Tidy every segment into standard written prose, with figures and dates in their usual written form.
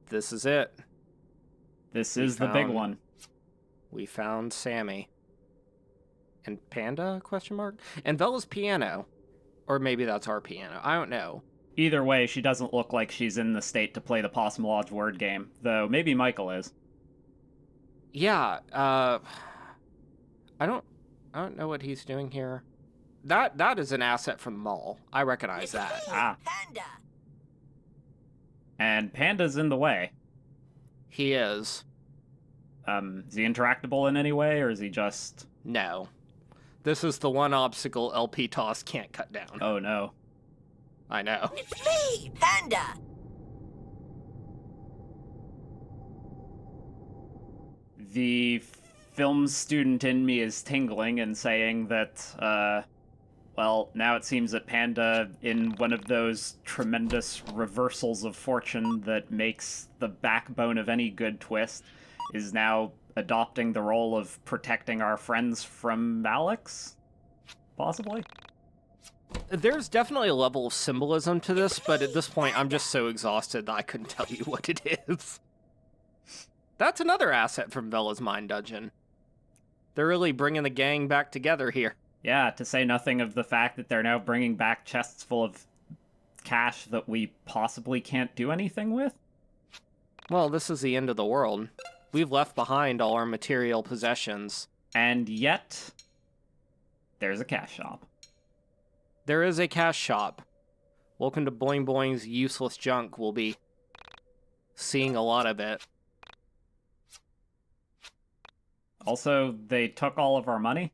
This is it. This is the big one. We found Sammy. And Panda, question mark? And Bella's piano. Or maybe that's our piano. I don't know. Either way, she doesn't look like she's in the state to play the Postmodern word game, though maybe Michael is. Yeah, I don't know what he's doing here. That is an asset from the mall. I recognize that. Panda. And Panda's in the way. He is. Is he interactable in any way, or is he just... No. This is the one obstacle LP Toss can't cut down. Oh, no. I know. It's me, Panda. The film student in me is tingling and saying that, well, now it seems that Panda, in one of those tremendous reversals of fortune that makes the backbone of any good twist, is now adopting the role of protecting our friends from Alex? Possibly? There's definitely a level of symbolism to this, but at this point, I'm just so exhausted that I couldn't tell you what it is. That's another asset from Bella's Mind Dungeon. They're really bringing the gang back together here. Yeah, to say nothing of the fact that they're now bringing back chests full of cash that we possibly can't do anything with. Well, this is the end of the world. We've left behind all our material possessions. And yet, there's a cash shop. There is a cash shop. Welcome to Boing Boing's useless junk. We'll be seeing a lot of it. Also, they took all of our money?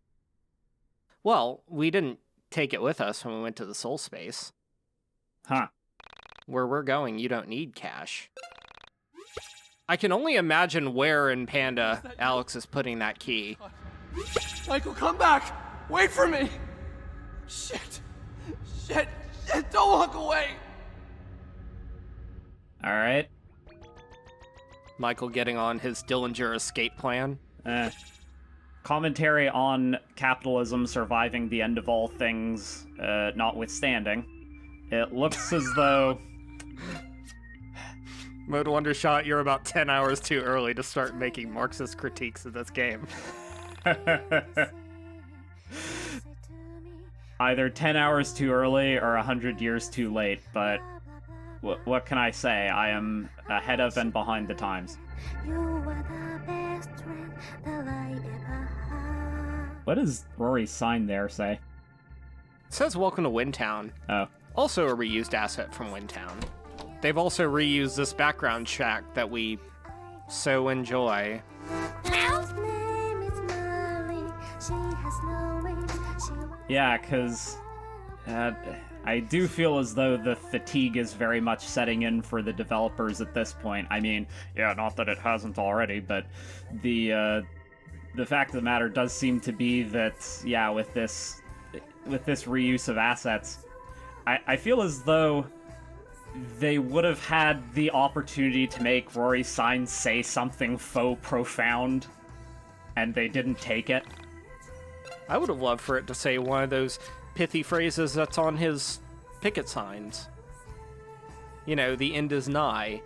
Well, we didn't take it with us when we went to the Soul Space. Huh. Where we're going, you don't need cash. I can only imagine where in Panda Alex is putting that key. Michael, come back! Wait for me! Shit! Shit! Shit! Don't walk away! Alright. Michael getting on his Dillinger escape plan. Commentary on capitalism surviving the end of all things, notwithstanding. It looks as though... Mode Wondershot, you're about 10 hours too early to start making Marxist critiques of this game. Either 10 hours too early or 100 years too late, but what can I say? I am ahead of and behind the times. What does Rory's sign there say? It says welcome to Windtown. Oh. Also a reused asset from Windtown. They've also reused this background track that we so enjoy. Yeah, because I do feel as though the fatigue is very much setting in for the developers at this point. I mean, yeah, not that it hasn't already, but the fact of the matter does seem to be that, yeah, with this reuse of assets, I feel as though they would have had the opportunity to make Rory's sign say something faux profound, and they didn't take it. I would have loved for it to say one of those pithy phrases that's on his picket signs. You know, the end is nigh.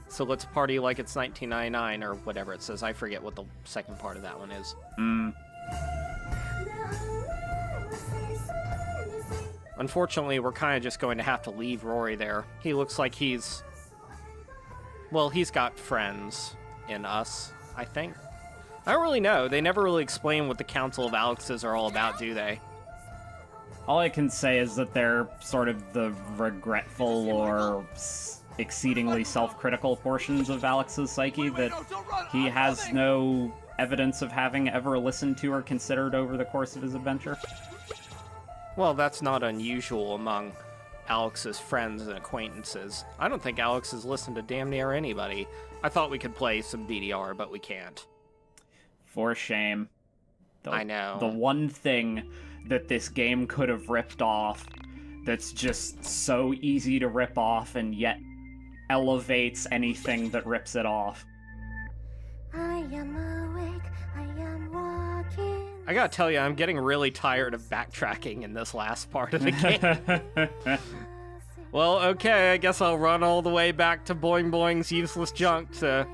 So let's party like it's 1999 or whatever it says. I forget what the second part of that one is. Unfortunately, we're kind of just going to have to leave Rory there. He looks like he's... Well, he's got friends in us, I think. I don't really know. They never really explain what the Council of Alexes are all about, do they? All I can say is that they're sort of the regretful or exceedingly self-critical portions of Alex's psyche that he has no evidence of having ever listened to or considered over the course of his adventure. Well, that's not unusual among Alex's friends and acquaintances. I don't think Alex has listened to damn near anybody. I thought we could play some BDR, but we can't. For shame. I know. The one thing that this game could have ripped off that's just so easy to rip off and yet elevates anything that rips it off. I am awake, I am walking. I gotta tell you, I'm getting really tired of backtracking in this last part of the game. Well, okay, I guess I'll run all the way back to Boing Boing's useless junk to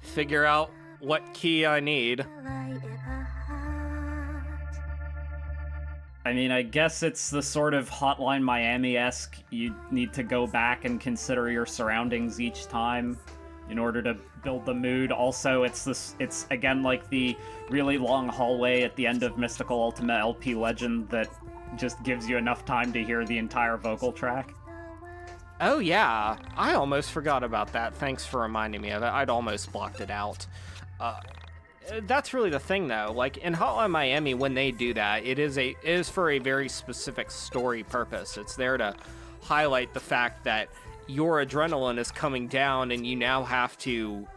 figure out what key I need. I mean, I guess it's the sort of Hotline Miami-esque, you need to go back and consider your surroundings each time in order to build the mood. Also, it's again like the really long hallway at the end of Mystical Ultimate LP Legend that just gives you enough time to hear the entire vocal track. Oh yeah, I almost forgot about that. Thanks for reminding me of it. I'd almost blocked it out. That's really the thing, though. Like in Hotline Miami, when they do that, it is for a very specific story purpose. It's there to highlight the fact that your adrenaline is coming down, and you now have to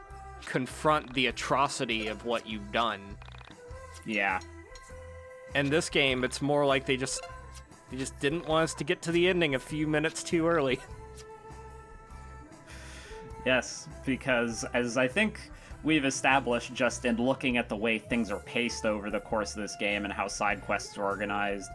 confront the atrocity of what you've done. Yeah. And this game, it's more like they just didn't want us to get to the ending a few minutes too early. Yes, because as I think we've established just in looking at the way things are paced over the course of this game and how side quests are organized,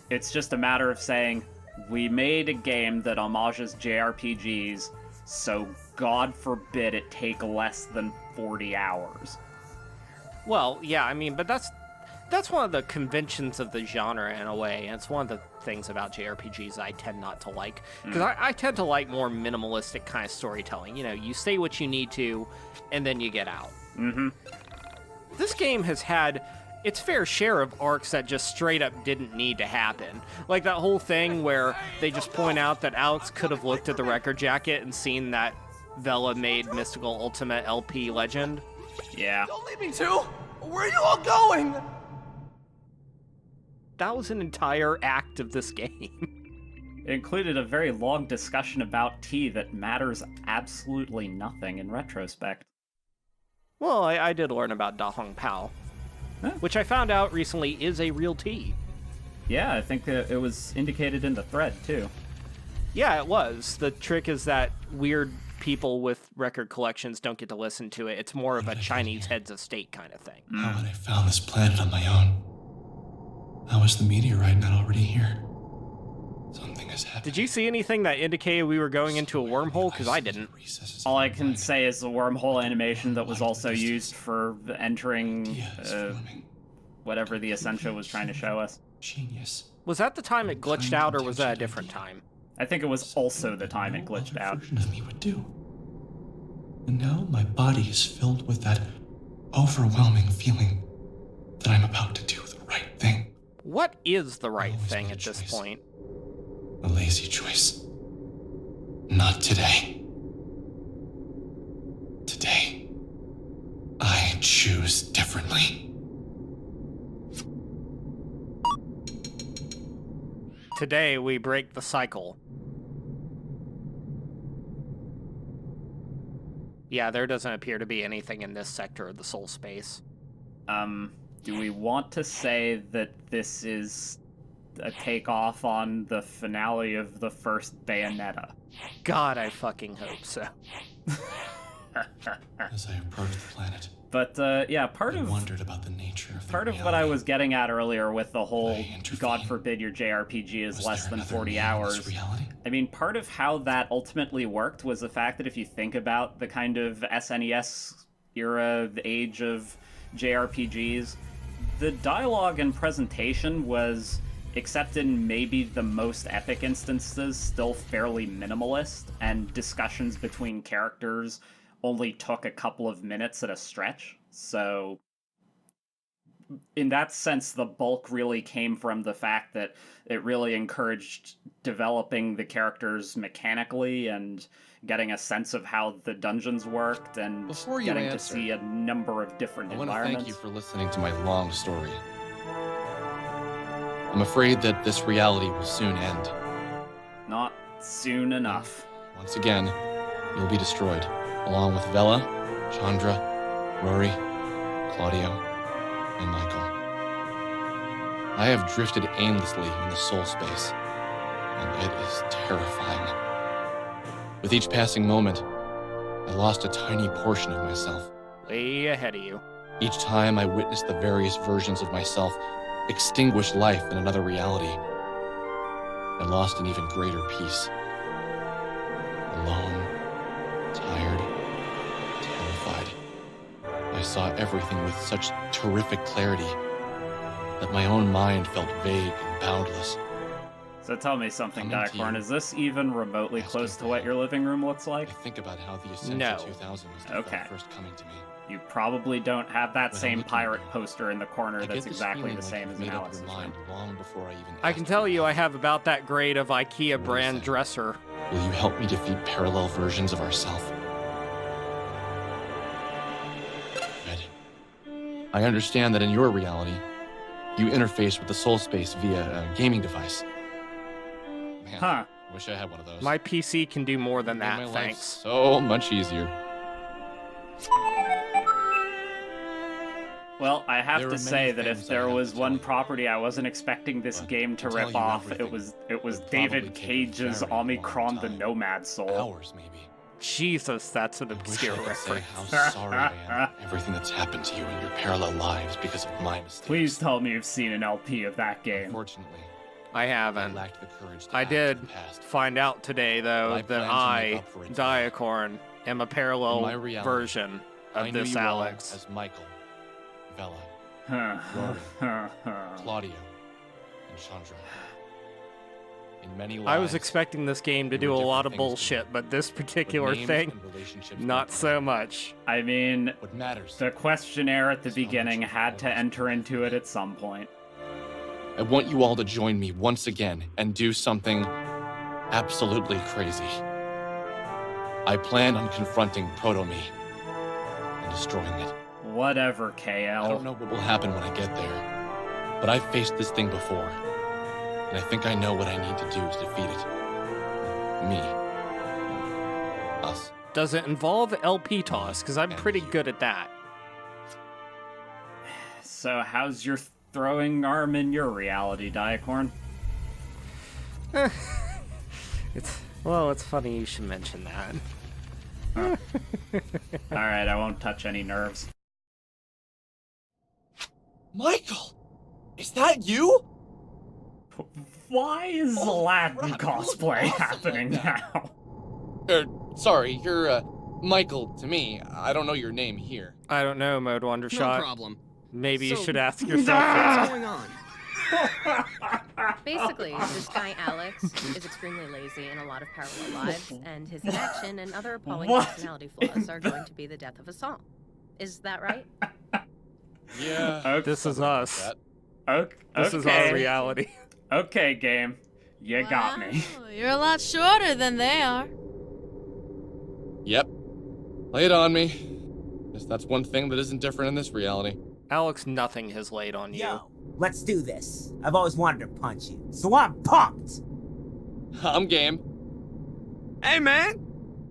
it's just a matter of saying, we made a game that homages JRPGs, so God forbid it take less than 40 hours. Well, yeah, I mean, but that's one of the conventions of the genre in a way, and it's one of the things about JRPGs I tend not to like, because I tend to like more minimalistic kind of storytelling. You know, you say what you need to, and then you get out. Mm-hmm. This game has had its fair share of arcs that just straight up didn't need to happen. Like that whole thing where they just point out that Alex could have looked at the record jacket and seen that Vela made Mystical Ultimate LP Legend. Yeah. Don't leave me too! Where are you all going? That was an entire act of this game. It included a very long discussion about tea that matters absolutely nothing in retrospect. Well, I did learn about Da Hong Pao, which I found out recently is a real tea. Yeah, I think it was indicated in the thread, too. Yeah, it was. The trick is that weird people with record collections don't get to listen to it. It's more of a Chinese heads of state kind of thing. How had I found this planet on my own? How was the meteorite not already here? Something has happened. Did you see anything that indicated we were going into a wormhole? Because I didn't. All I can say is the wormhole animation that was also used for entering whatever the Essentia was trying to show us. Genius. Was that the time it glitched out, or was that a different time? I think it was also the time it glitched out. Version of me would do. And now my body is filled with that overwhelming feeling that I'm about to do the right thing. What is the right Always thing been a at this choice. point? A lazy choice. Not today. Today, I choose differently. Today, we break the cycle. Yeah, there doesn't appear to be anything in this sector of the soul space. Do we want to say that this is a takeoff on the finale of the first Bayonetta? God, I fucking hope so. As I approached the planet, But yeah, I wondered about the nature of part of what I was getting at earlier with the whole God forbid your JRPG is less than 40 hours. Reality? I mean, part of how that ultimately worked was the fact that if you think about the kind of SNES era, the age of JRPGs, the dialogue and presentation was, except in maybe the most epic instances, still fairly minimalist, and discussions between characters only took a couple of minutes at a stretch. So in that sense, the bulk really came from the fact that it really encouraged developing the characters mechanically and getting a sense of how the dungeons worked and Before you getting to answer, see a number of different I want to environments. thank you for listening to my long story. I'm afraid that this reality will soon end. Not soon enough. Once again, you'll be destroyed, along with Vela, Chandra, Rory, Claudio, and Michael. I have drifted aimlessly in the soul space, and it is terrifying. With each passing moment, I lost a tiny portion of myself. Way ahead of you. Each time I witnessed the various versions of myself extinguish life in another reality, I lost an even greater piece. alone, tired, terrified. I saw everything with such terrific clarity that my own mind felt vague and boundless. So tell me something, Coming to Diacorn. you, Is this even remotely asking close to for what help. your living room looks like? I think about how the Ascension No. 2000 must have Okay. felt first coming to me. You probably don't have that When I'm same looking pirate at it, poster in the corner I that's get this exactly feeling the like same you've as in made up Alex's your mind room. long before I even I asked can tell you to. I have about that grade of IKEA What do you brand say? dresser. Will you help me defeat parallel versions of ourselves? Red, I understand that in your reality, you interface with the soul space via a gaming device. Man, Huh. wish I had one of those. My PC can do more than Made that, my life thanks. so much easier. Well, I have There to are say many that if things I there have was to one tell you. property I wasn't expecting this But game to to tell rip you off, it everything was would probably David take a Cage's very long Omicron the time. Nomad Soul. Hours, maybe. Jesus, that's an I wish obscure I could say reference. how sorry I am for everything that's happened to you in your parallel lives because of my mistakes. Please tell me you've seen an LP of that game. Unfortunately, I I haven't. lacked the courage to I act did in the past. find out today, though, But I that plan to make I, up for it today. Diacorn, am a In parallel my reality, version I of knew this you all Alex. as Michael, Vela, Rory. Claudio, and Chandra. In many lives, I was expecting this game to we do were a lot different of things to me, bullshit, but this but particular names thing, and relationships not don't so matter. much. I mean, What matters? the questionnaire at the So much beginning more had to important. enter into it at some point. I want you all to join me once again and do something absolutely crazy. I plan on confronting Proto-Me and destroying it. Whatever, I don't KL. know what will happen when I get there, but I've faced this thing before, and I think I know what I need to do to defeat it. Me. Us. Does it involve LP toss? Because I'm And pretty you. good at that. So, how's your throwing arm in your reality, Diacorn? It's funny you should mention that. Alright, I won't touch any nerves. Michael! Is that you? Why is Aladdin crap, you look cosplay awesome happening like that. now? Sorry, you're, Michael to me. I don't know your name here. I don't know, Mode Wonder No Shot. problem. Maybe you So- should ask yourself that. What's going on? Basically, this guy Alex is extremely lazy in a lot of parallel lives, and his inaction and other appalling What personality flaws are going to be the death of a song. Is that right? Yeah. Okay. This is us. That. Okay. This is our reality. Okay, game. You got me. Wow, you're a lot shorter than they are. Yep. Lay it on me. Guess that's one thing that isn't different in this reality. Alex, nothing has laid on you. Yo, let's do this. I've always wanted to punch you, so I'm pumped. I'm game. Hey, man!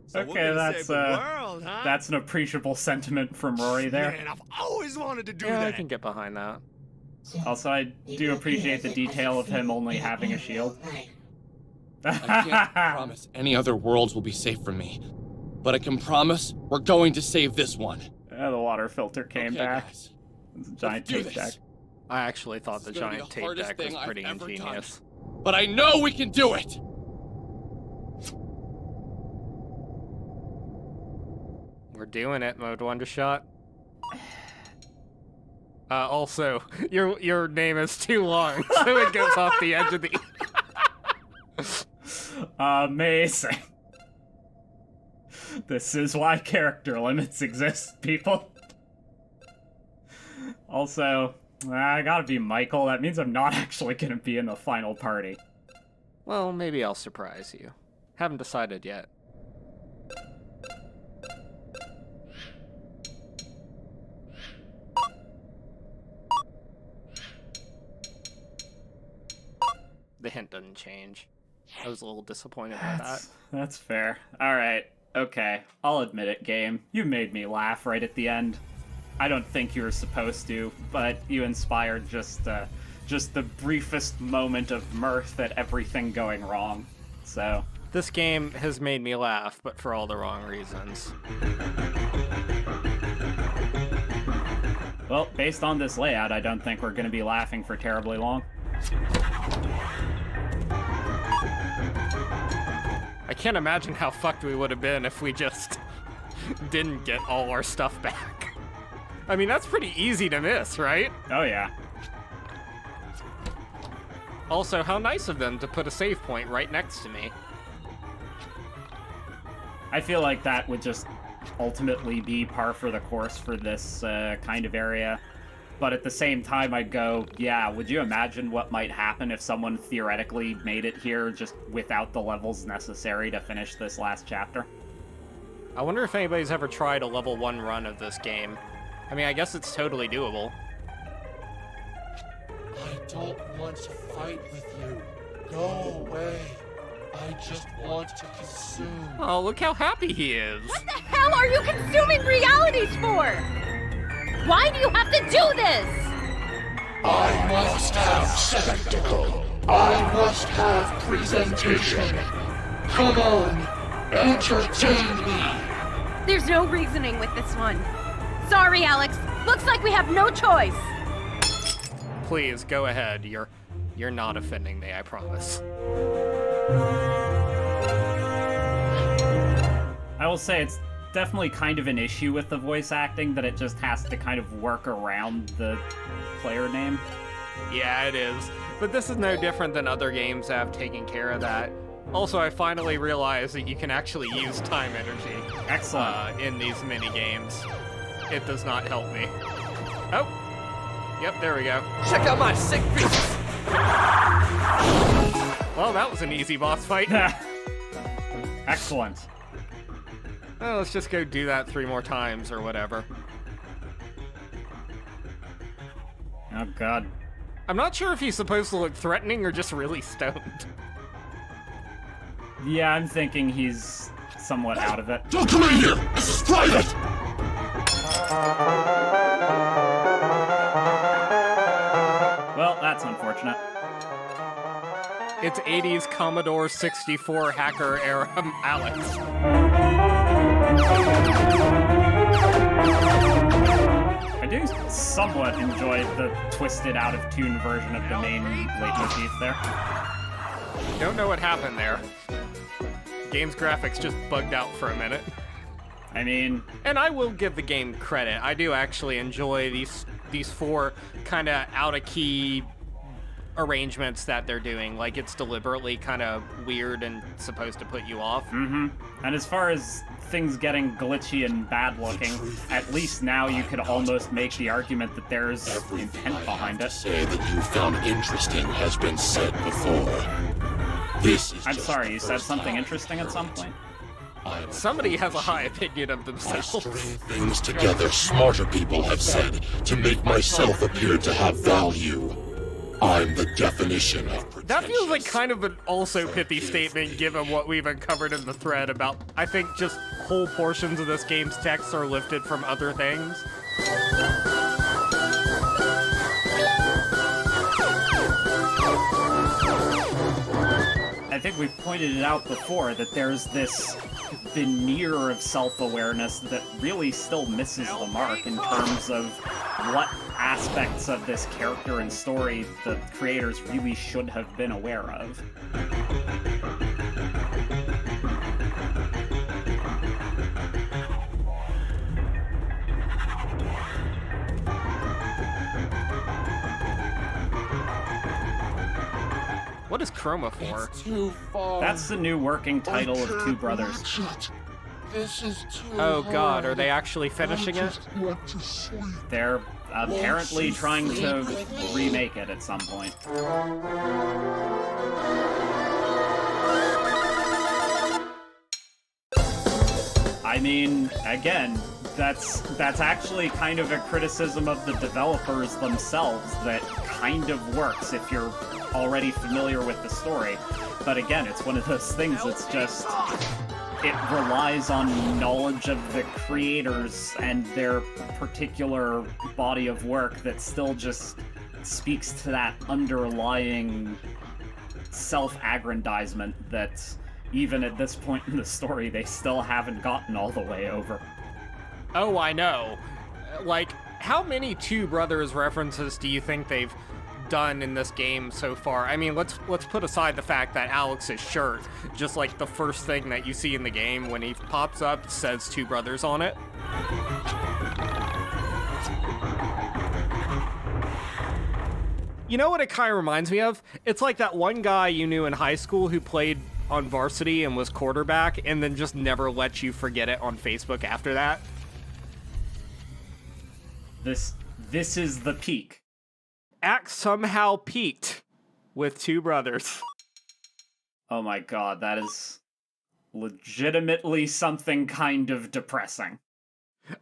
So we're Okay, gonna that's save the world, huh? That's an appreciable sentiment from Rory there. Man, I've always wanted to do Yeah, I that. can get behind that. Also, I do appreciate the detail of him only having a shield. I can't promise any other worlds will be safe from me, but I can promise we're going to save this one. Yeah, the water filter came Okay, back. guys. It's a giant Let's do tape this. deck. I actually thought This the is gonna be giant the tape hardest deck was thing I've pretty ever done. ingenious. But I know we can do it. We're doing it, Mode Wonder Shot. Also, your name is too long, so it goes off the edge of the. Amazing. This is why character limits exist, people. Also, I gotta be Michael. That means I'm not actually gonna be in the final party. Well, maybe I'll surprise you. Haven't decided yet. The hint doesn't change. I was a little disappointed by that. That's fair. Alright, okay. I'll admit it, game. You made me laugh right at the end. I don't think you were supposed to, but you inspired just the briefest moment of mirth at everything going wrong. So, This game has made me laugh, but for all the wrong reasons. well, based on this layout, I don't think we're going to be laughing for terribly long. I I can't imagine how fucked we would have been if we just didn't get all our stuff back. I mean, that's pretty easy to miss, right? Oh, yeah. Also, how nice of them to put a save point right next to me. I feel like that would just ultimately be par for the course for this kind of area. But at the same time, I'd go, yeah, would you imagine what might happen if someone theoretically made it here just without the levels necessary to finish this last chapter? I wonder if anybody's ever tried a level 1 run of this game. I mean, I guess it's totally doable. I don't want to fight with you. Go away. I just want to consume. Oh, look how happy he is. What the hell are you consuming realities for? Why do you have to do this? I must have spectacle. I must have presentation. Come on, entertain me. There's no reasoning with this one. Sorry, Alex. Looks like we have no choice. Please, go ahead. You're not offending me, I promise. I will say it's definitely kind of an issue with the voice acting that it just has to kind of work around the player name. Yeah, it is. But this is no different than other games that have taken care of that. Also, I finally realized that you can actually use time energy. Excellent. In these mini games. It does not help me. Oh. Yep, there we go. Check out my sick beats! Well, that was an easy boss fight. Excellent. Well, let's just go do that 3 more times or whatever. Oh, God. I'm not sure if he's supposed to look threatening or just really stoned. Yeah, I'm thinking he's somewhat out of it. Don't come in here! This is private! Well, that's unfortunate. It's 80s Commodore 64 hacker era Alex. I do somewhat enjoy the twisted out of tune version of the main leitmotif there. Don't know what happened there. Game's graphics just bugged out for a minute. I mean... And I will give the game credit. I do actually enjoy these 4 kind of out-of-key arrangements that they're doing. Like, it's deliberately kind of weird and supposed to put you off. Mm-hmm. And as far as things getting glitchy and bad looking, at least now you could almost make the argument that there's intent behind it. Say that you found interesting has been said before. This is I'm sorry, you said something interesting at some point? Somebody has a high opinion of I themselves. string things together smarter people have said to make myself appear to have value. I'm the definition of That feels like pretentious. kind of an also pithy statement given what we've uncovered in the thread about, I think, just whole portions of this game's text are lifted from other things. I think we've pointed it out before that there's this veneer of self-awareness that really still misses the mark in terms of what aspects of this character and story the creators really should have been aware of. What is Chroma for? It's too far. That's the new working title of Two Brothers. Watch it. This is too Oh god, hard. are they actually finishing I it? just want to sleep. They're apparently trying to remake it at some point. I mean, again, that's actually kind of a criticism of the developers themselves that kind of works if you're already familiar with the story. But again, it's one of those things that's just... It relies on knowledge of the creators and their particular body of work that still just speaks to that underlying self-aggrandizement that even at this point in the story they still haven't gotten all the way over. Oh, I know. Like, how many Two Brothers references do you think they've done in this game so far. I mean, let's put aside the fact that Alex's shirt, just like the first thing that you see in the game when he pops up, says Two Brothers on it. You know what it kind of reminds me of? It's like that one guy you knew in high school who played on varsity and was quarterback and then just never let you forget it on Facebook after that. This is the peak. Axe somehow peaked with Two Brothers. Oh my god, that is legitimately something kind of depressing.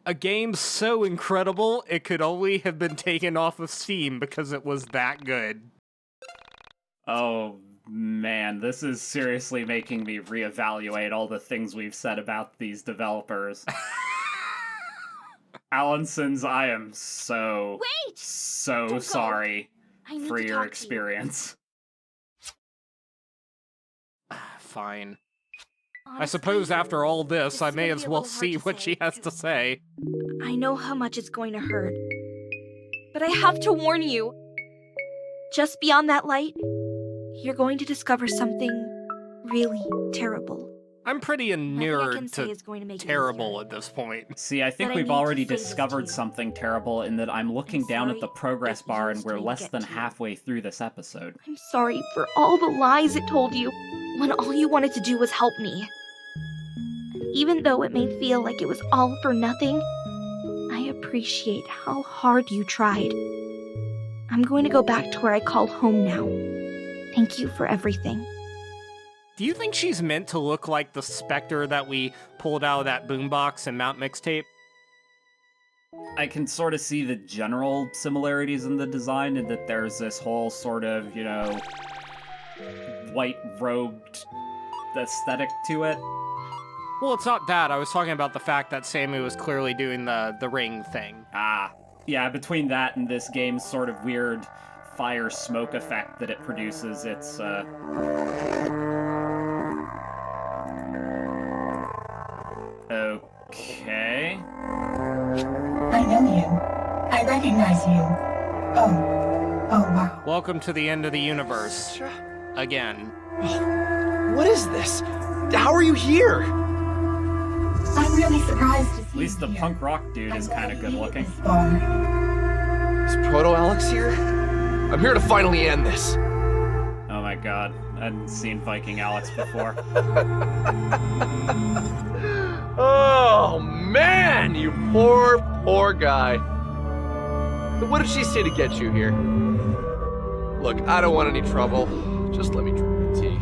A game so incredible, it could only have been taken off of Steam because it was that good. Oh man, this is seriously making me reevaluate all the things we've said about these developers. Allison's, I am so sorry for your experience. Fine. I suppose after all this, I may as well see what she has to say. I know how much it's going to hurt. But I have to warn you. Just beyond that light, you're going to discover something really terrible. I'm pretty inured to is going to make terrible at this point. See, I think But I we've need to already say this to discovered you. something terrible in that I'm looking down at the sorry progress that bar you and we're still less get than to you. halfway through this episode. I'm sorry for all the lies it told you when all you wanted to do was help me. And even though it may feel like it was all for nothing, I appreciate how hard you tried. I'm going to go back to where I call home now. Thank you for everything. Do you think she's meant to look like the specter that we pulled out of that boombox in Mount Mixtape? I can sort of see the general similarities in the design, and that there's this whole sort of, you know, white-robed aesthetic to it. Well, it's not that. I was talking about the fact that Samu was clearly doing the ring thing. Ah, yeah, between that and this game's sort of weird fire smoke effect that it produces, it's, Okay. I know you. I recognize you. Oh wow. Welcome to the end of the universe. Again. What is this? How are you here? I'm really surprised to see At least the you here. punk rock dude is kind of good looking. This far. Is Proto Alex here? I'm here to finally end this. Oh my god, I hadn't seen Viking Alex before. Oh man, you poor guy. What did she say to get you here? Look, I don't want any trouble. Just let me drink the tea.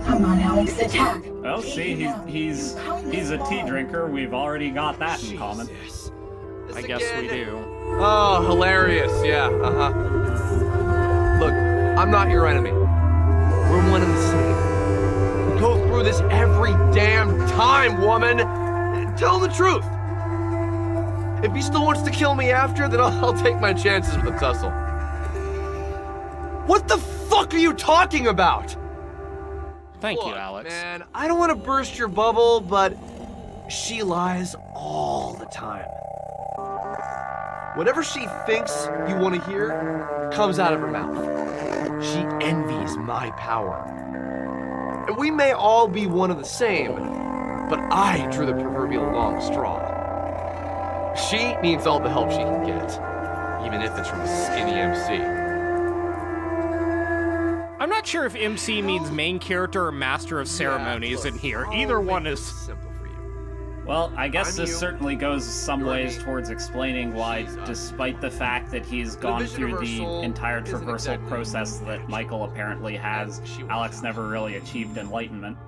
Come on, Alex, attack. Well, see, he's a tea drinker. We've already got that in common. Jesus. This I guess we again? do. Oh, hilarious. Yeah, Look, I'm not your enemy. We're one and the same. We go through this every damn time, woman. Tell the truth. If he still wants to kill me after, then I'll take my chances with a tussle. What the fuck are you talking about? Thank you, Look, Alex. man, I don't want to burst your bubble, but she lies all the time. Whatever she thinks you want to hear comes out of her mouth. She envies my power. And we may all be one of the same, but I drew the proverbial long straw. She needs all the help she can get, even if it's from a skinny MC. I'm not sure if MC means main character or master of ceremonies in here. Either one is... Simple for you. Well, I guess I'm this you, certainly goes some you're ways me, towards explaining why, she's us. despite the fact that he's gone vision through the reversal entire isn't traversal exactly process that Michael apparently has, she wants Alex to. never really achieved enlightenment.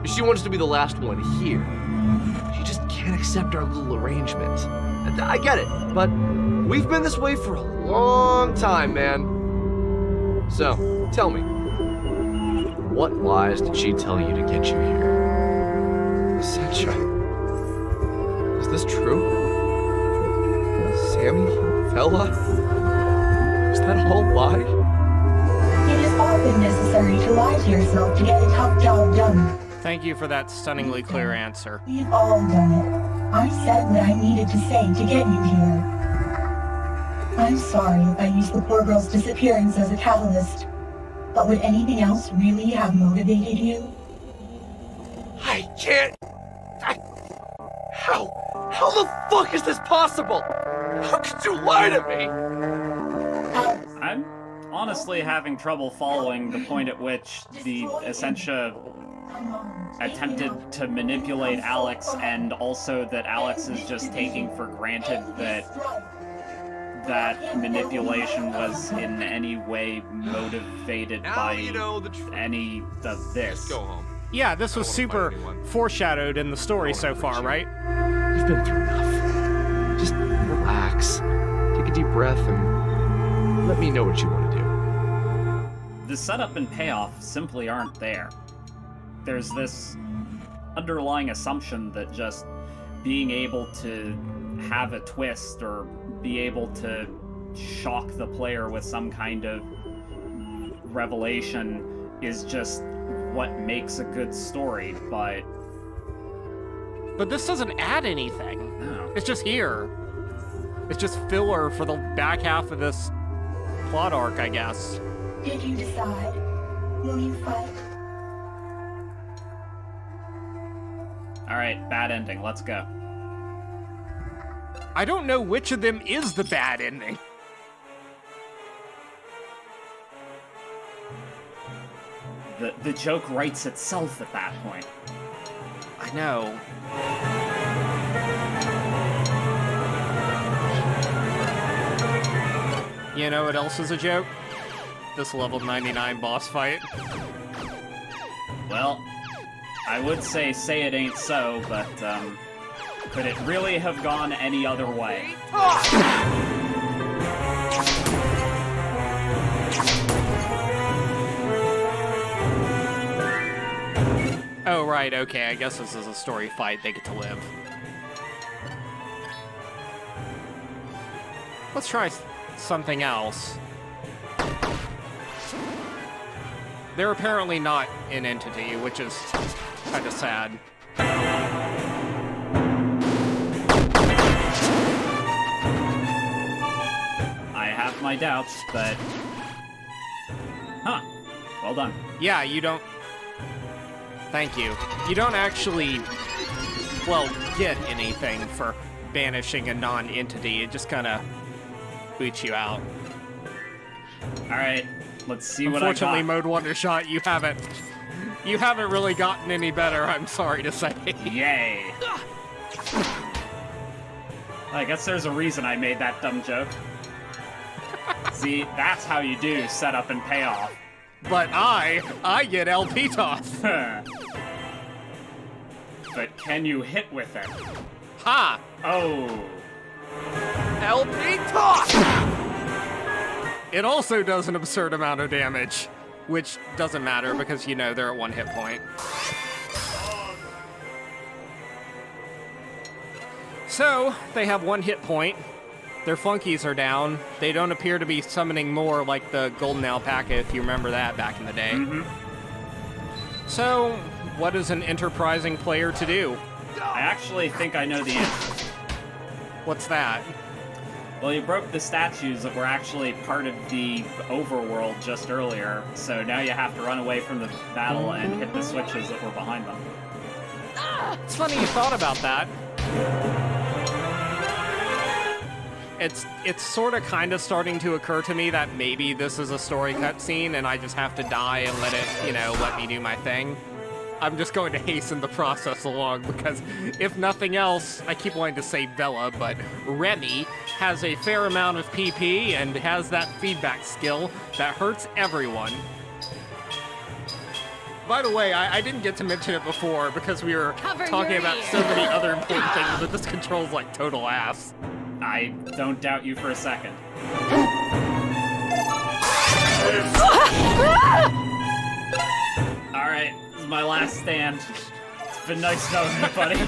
She wants to be the last one here. She just can't accept our little arrangement. And I get it, but we've been this way for a long time, man. So, tell me, what lies did she tell you to get you here? Sancha, is this true? Sammy? Vela? Is that all lie? It has often necessary to lie to yourself to get a tough job done. Thank you for that stunningly clear answer. We've all done it. I said what I needed to say to get you here. I'm sorry if I used the poor girl's disappearance as a catalyst, but would anything else really have motivated you? I can't. How? How the fuck is this possible? How could you lie to me? I'm honestly having trouble following the point at which the Essentia attempted to manipulate Alex, and also that Alex is just taking for granted that manipulation was in any way motivated by any of this. Just go home. Yeah, this was super foreshadowed in the story so far, right? You've been through enough. Just relax, take a deep breath, and let me know what you want to do. The setup and payoff simply aren't there. There's this underlying assumption that just being able to have a twist or be able to shock the player with some kind of revelation is just what makes a good story, but this doesn't add anything. No. It's just here. It's just filler for the back half of this plot arc, I guess. Did you decide? Will you fight? Alright, bad ending, let's go. I don't know which of them is the bad ending. The joke writes itself at that point. I know. You know what else is a joke? This level 99 boss fight. Well, I would say it ain't so, but, could it really have gone any other way? Oh, right, okay, I guess this is a story fight. They get to live. Let's try something else. They're apparently not an entity, which is kind of sad. I have my doubts, but... Huh. Well done. Yeah, you don't... Thank you. You don't actually, well, get anything for banishing a non-entity. It just kind of boots you out. Alright, let's see what I got. Unfortunately, Mode Wondershot, you haven't really gotten any better, I'm sorry to say. Yay. I guess there's a reason I made that dumb joke. See, that's how you do setup and payoff. But I get LP toss. But can you hit with it? Ha! Oh. LP toss! It also does an absurd amount of damage, which doesn't matter because, you know, they're at 1 hit point. So, they have 1 hit point. Their flunkies are down. They don't appear to be summoning more like the Golden Alpaca, if you remember that back in the day. Mm-hmm. So, what is an enterprising player to do? I actually think I know the answer. What's that? Well, you broke the statues that were actually part of the overworld just earlier, so now you have to run away from the battle and hit the switches that were behind them. It's funny you thought about that. It's sort of kind of starting to occur to me that maybe this is a story cutscene and I just have to die and let it, you know, let me do my thing. I'm just going to hasten the process along because, if nothing else, I keep wanting to say Bella, but Remy has a fair amount of PP and has that feedback skill that hurts everyone. By the way, I didn't get to mention it before because we were talking about so many other important things, but this controls like total ass. I don't doubt you for a second. Alright, this is my last stand. It's been nice knowing you, buddy.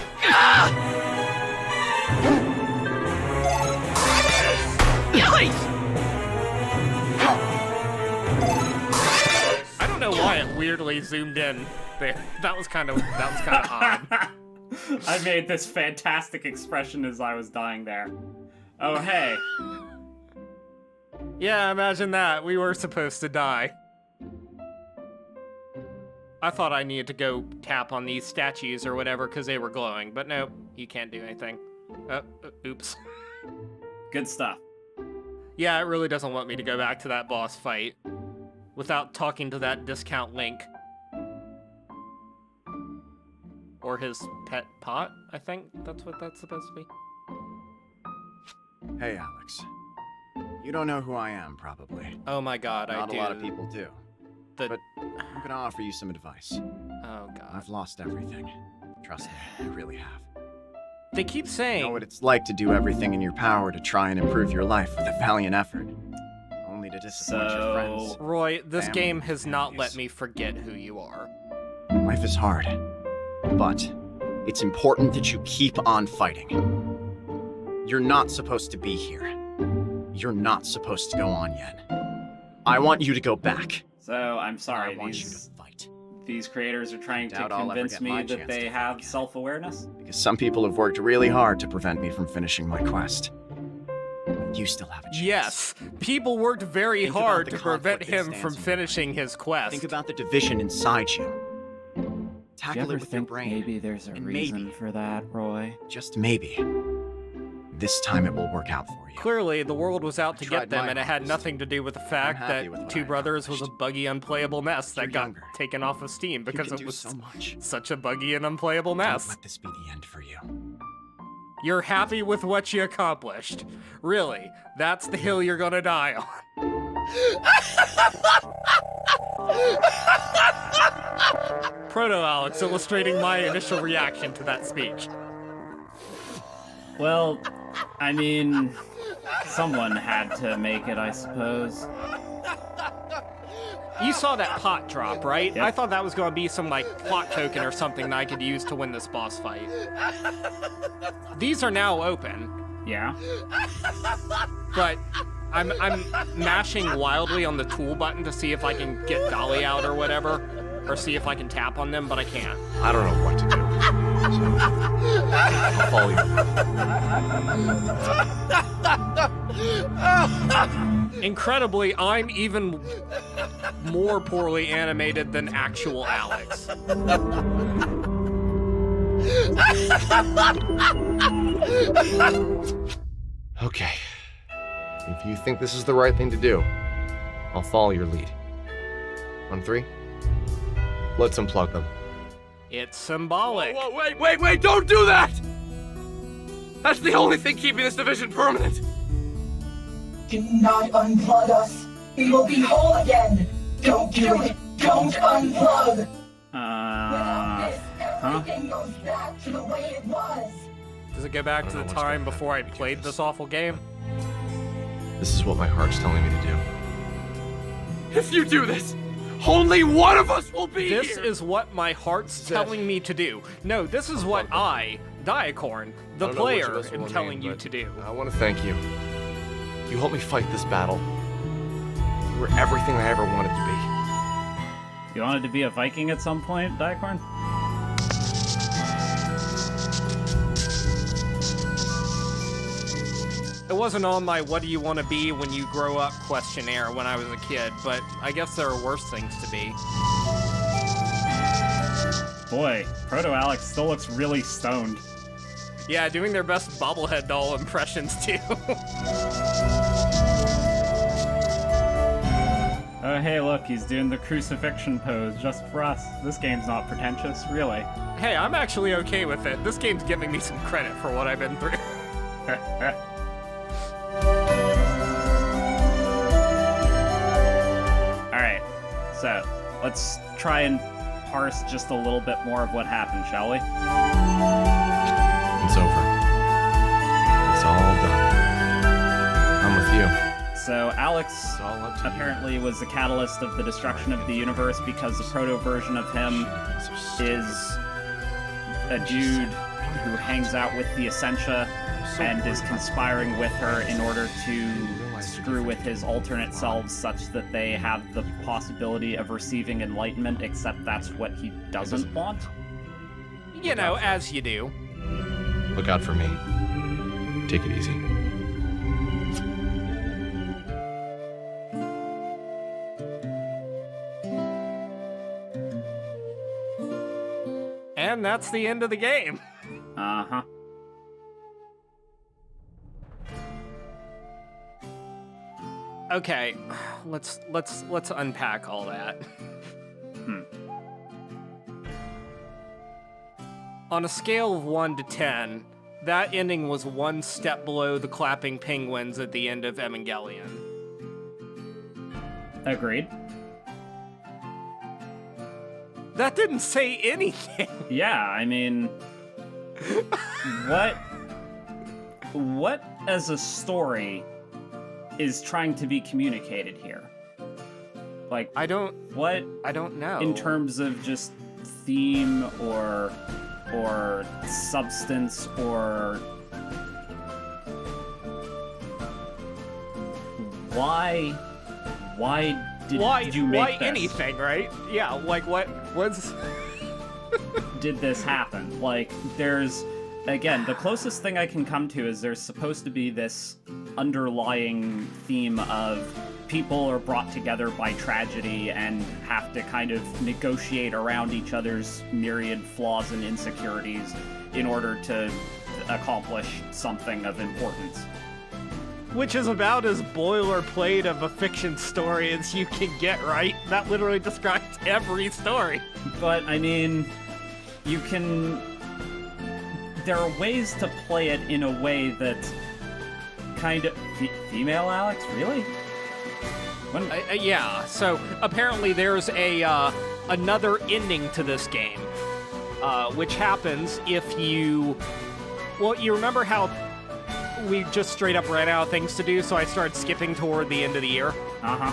I don't know why it weirdly zoomed in there. That was kind of odd. I made this fantastic expression as I was dying there. Oh, hey. Yeah, imagine that. We were supposed to die. I thought I needed to go tap on these statues or whatever because they were glowing, but nope, you can't do anything. Oops. Good stuff. Yeah, it really doesn't want me to go back to that boss fight without talking to that discount Link. Or his pet pot, I think that's what that's supposed to be. Hey, Alex. You don't know who I am, probably. Oh my god, Not I do. a lot of people do. The... But I'm gonna offer you some advice. Oh god. I've lost everything. Trust me, I really have. They keep saying... You know what it's like to do everything in your power to try and improve your life with a valiant effort. Only to disappoint your friends. Roy, this family, game has not families. let me forget who you are. Life is hard. But it's important that you keep on fighting. You're not supposed to be here. You're not supposed to go on yet. I want you to go back. So, I'm sorry, I want you to fight. these creators are trying to Doubt I'll ever convince get me my that chance they to have fight again. self-awareness? Because some people have worked really hard to prevent me from finishing my quest. You still have a chance. Yes, people worked very Think about hard the to prevent conflict that him stands from in your finishing his quest. Think about the division inside you. Do you Tackle ever it with your think brain. maybe there's a and reason maybe, for that, Roy? just maybe, this time it will work out for you. Clearly, the world was out to tried get them, my and it had hardest. nothing to do with the fact happy that with what Two I Brothers was a accomplished. buggy, unplayable mess that You're got younger. taken off of Steam because you can it do was so much. such a buggy and unplayable Don't mess. let this be the end for you. You're happy with what you accomplished. Really, that's the hill you're gonna die on. Proto-Alex illustrating my initial reaction to that speech. Well, I mean, someone had to make it, I suppose. You saw that pot drop, right? Yep. I thought that was going to be some, like, plot token or something that I could use to win this boss fight. These are now open, Yeah? but I'm mashing wildly on the tool button to see if I can get Dolly out or whatever, or see if I can tap on them, but I can't. I don't know what to do. I'll follow you. Incredibly, I'm even more poorly animated than actual Alex. Okay. If you think this is the right thing to do, I'll follow your lead. On three, let's unplug them. It's symbolic. Whoa, wait, don't do that! That's the only thing keeping this division permanent. Do not unplug us. We will be whole again. Don't do it. Don't unplug. Without this, everything goes back to the way it was. Does it go back to the what's time gonna before I happen played because- this awful game? This is what my heart's telling me to do. If you do this, only one of us will be This here. is what my heart's telling me to do. No, this is what I, Diacorn, the I don't know which of player, us will am remain, telling you but to do. I want to thank you. You helped me fight this battle. You were everything I ever wanted to be. You wanted to be a Viking at some point, Diacorn? It wasn't on my what do you want to be when you grow up questionnaire when I was a kid, but I guess there are worse things to be. Boy, Proto-Alex still looks really stoned. Yeah, doing their best bobblehead doll impressions too. Oh hey look, he's doing the crucifixion pose just for us. This game's not pretentious, really. Hey, I'm actually okay with it. This game's giving me some credit for what I've been through. Alright, so let's try and parse just a little bit more of what happened, shall we? It's over. It's all done. I'm with you. So Alex It's all up to you. apparently was the catalyst of the destruction of the universe because the proto version of him is a dude who hangs out with the Essentia and is conspiring with her in order to screw with his alternate selves such that they have the possibility of receiving enlightenment, except that's what he doesn't want. You know, as you do. Look out for me. Take it easy. that's the end of the game. Uh-huh. Okay, let's unpack all that. On a scale of 1 to 10, that ending was one step below the clapping penguins at the end of Evangelion. Agreed. That didn't say anything. Yeah, I mean, what as a story is trying to be communicated here? Like, I don't know. In terms of just theme or substance or why did you make why this? anything, right? Yeah, like what's did this happen? Like, there's, again, the closest thing I can come to is there's supposed to be this underlying theme of people are brought together by tragedy and have to kind of negotiate around each other's myriad flaws and insecurities in order to accomplish something of importance. Which is about as boilerplate of a fiction story as you can get, right? That literally describes every story. But, I mean, you can... There are ways to play it in a way that kind of... Female Alex? Really? Yeah, so apparently there's another ending to this game, which happens if you... Well, you remember how we just straight up ran out of things to do, so I started skipping toward the end of the year? Uh-huh.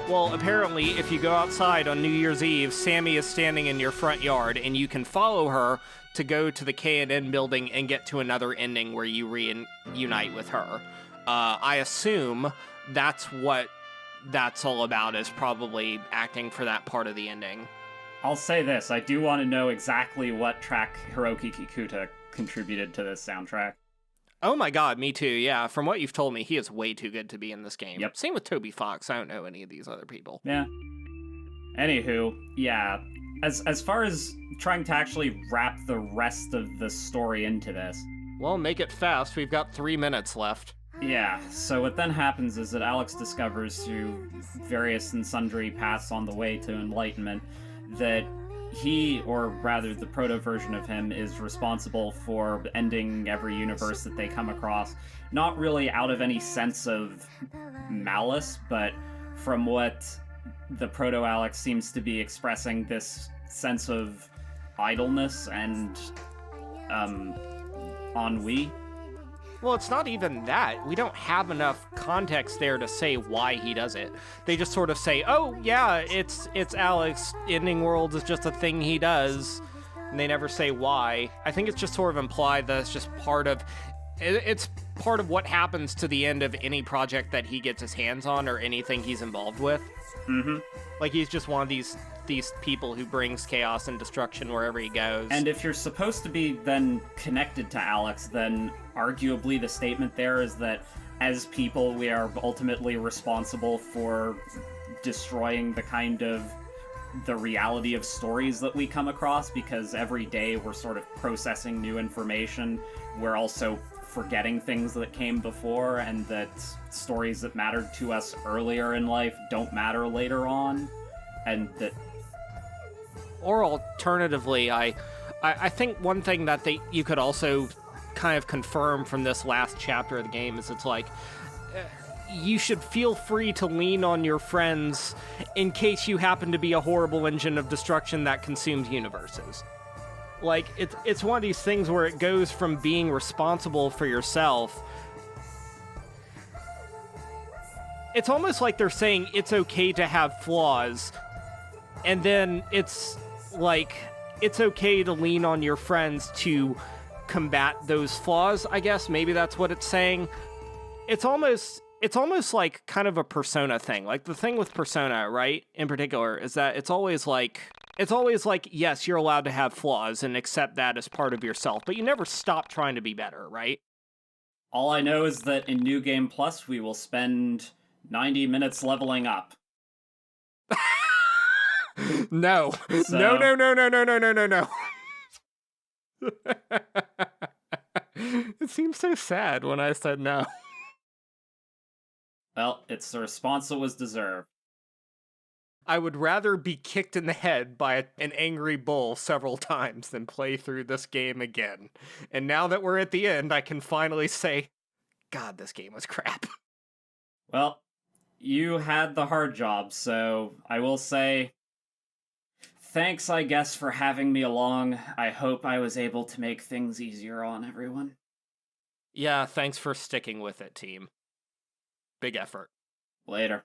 Well, apparently, if you go outside on New Year's Eve, Sammy is standing in your front yard, and you can follow her to go to the K&N building and get to another ending where you reunite with her. I assume that's what that's all about, is probably acting for that part of the ending. I'll say this, I do want to know exactly what track Hiroki Kikuta contributed to this soundtrack. Oh my god, me too, yeah. From what you've told me, he is way too good to be in this game. Yep. Same with Toby Fox, I don't know any of these other people. Yeah. Anywho, yeah. As far as trying to actually wrap the rest of the story into this... Well, make it fast, we've got 3 minutes left. Yeah, so what then happens is that Alex discovers through various and sundry paths on the way to enlightenment that he, or rather the proto-version of him, is responsible for ending every universe that they come across. Not really out of any sense of malice, but from what the proto-Alex seems to be expressing, this sense of idleness and ennui. Well, it's not even that. We don't have enough context there to say why he does it. They just sort of say, oh, yeah, it's Alex. Ending worlds is just a thing he does. And they never say why. I think it's just sort of implied that it's just part of... It's part of what happens to the end of any project that he gets his hands on or anything he's involved with. Mm-hmm. Like, he's just one of these people who brings chaos and destruction wherever he goes. And if you're supposed to be then connected to Alex, then arguably the statement there is that as people, we are ultimately responsible for destroying the reality of stories that we come across, because every day we're sort of processing new information. We're also forgetting things that came before, and that stories that mattered to us earlier in life don't matter later on, and that... Or alternatively, I think one thing that you could also kind of confirm from this last chapter of the game is it's like, you should feel free to lean on your friends in case you happen to be a horrible engine of destruction that consumes universes. Like, it's one of these things where it goes from being responsible for yourself. It's almost like they're saying it's okay to have flaws, and then it's like, it's okay to lean on your friends to combat those flaws, I guess. Maybe that's what it's saying. It's almost like kind of a Persona thing. Like, the thing with Persona, right, in particular, is that it's always like, yes, you're allowed to have flaws and accept that as part of yourself, but you never stop trying to be better, right? All I know is that in New Game Plus, we will spend 90 minutes leveling up. No. So... No. It seems so sad when I said no. Well, it's the response that was deserved. I would rather be kicked in the head by an angry bull several times than play through this game again. And now that we're at the end, I can finally say, God, this game was crap. Well, you had the hard job, so I will say thanks, I guess, for having me along. I hope I was able to make things easier on everyone. Yeah, thanks for sticking with it, team. Big effort. Later.